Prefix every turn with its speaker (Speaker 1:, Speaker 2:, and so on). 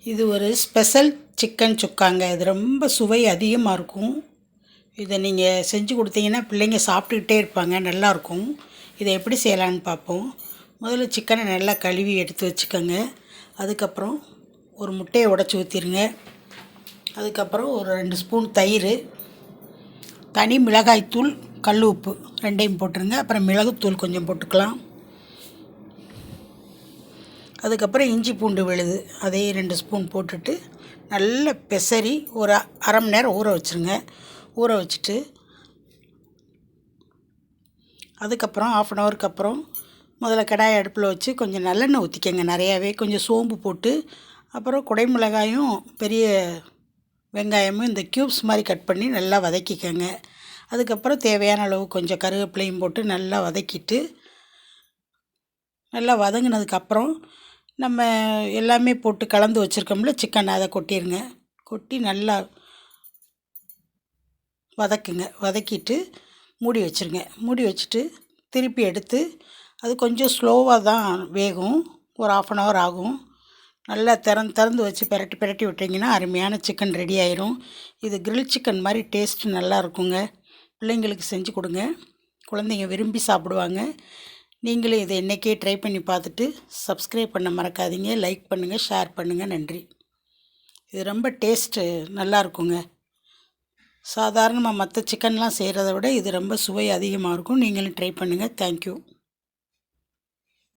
Speaker 1: இது ஒரு special chicken சுக்காங்க. இது ரொம்ப சுவை அதிகமாக இருக்கும். இதை நீங்கள் செஞ்சு கொடுத்தீங்கன்னா பிள்ளைங்க சாப்பிட்டுக்கிட்டே இருப்பாங்க, நல்லாயிருக்கும். இதை எப்படி செய்யலான்னு பார்ப்போம். முதல்ல சிக்கனை நல்லா கழுவி எடுத்து வச்சுக்கோங்க. அதுக்கப்புறம் ஒரு முட்டையை உடச்சி ஊற்றிடுங்க. அதுக்கப்புறம் ஒரு 2 ஸ்பூன் தயிர், தனி மிளகாய்த்தூள், கல் உப்பு ரெண்டையும் போட்டுருங்க. அப்புறம் மிளகுத்தூள் கொஞ்சம் போட்டுக்கலாம். அதுக்கப்புறம் இஞ்சி பூண்டு விழுது அதையும் 2 ஸ்பூன் போட்டுட்டு நல்லா பெசரி ஒரு அரை மணி நேரம் ஊற வச்சுருங்க. ஊற வச்சுட்டு அதுக்கப்புறம் 1/2 அன் ஹவருக்கு அப்புறம் முதல்ல கடாயை அடுப்பில் வச்சு கொஞ்சம் நல்லெண்ணெய் ஊற்றிக்கங்க நிறையாவே. கொஞ்சம் சோம்பு போட்டு அப்புறம் குடைமிளகாயும் பெரிய வெங்காயமும் இந்த க்யூப்ஸ் மாதிரி கட் பண்ணி நல்லா வதக்கிக்கங்க. அதுக்கப்புறம் தேவையான அளவு கொஞ்சம் கருவேப்பிலையும் போட்டு நல்லா வதக்கிட்டு, நல்லா வதங்கினதுக்கப்புறம் நம்ம எல்லாமே போட்டு கலந்து வச்சுருக்கோம்ல சிக்கன், அதை கொட்டிடுங்க. கொட்டி நல்லா வதக்குங்க. வதக்கிட்டு மூடி வச்சுருங்க. மூடி வச்சுட்டு திருப்பி எடுத்து அது கொஞ்சம் ஸ்லோவாக தான் வேகும். ஒரு 1/2 அன் ஹவர் ஆகும். நல்லா திறந்து வச்சு பிரட்டி விட்டிங்கன்னா அருமையான சிக்கன் ரெடி ஆயிரும். இது கிரில் சிக்கன் மாதிரி டேஸ்ட்டு நல்லா இருக்குங்க. பிள்ளைங்களுக்கு செஞ்சு கொடுங்க, குழந்தைங்க விரும்பி சாப்பிடுவாங்க. நீங்களும் இதை இன்றைக்கே ட்ரை பண்ணி பார்த்துட்டு சப்ஸ்கிரைப் பண்ண மறக்காதீங்க. லைக் பண்ணுங்கள், ஷேர் பண்ணுங்கள். நன்றி. இது ரொம்ப டேஸ்ட்டு நல்லா இருக்குங்க. சாதாரணமாக மற்ற சிக்கன்லாம் செய்கிறத விட இது ரொம்ப சுவை அதிகமாக இருக்கும். நீங்களும் ட்ரை பண்ணுங்கள். தேங்க்யூ.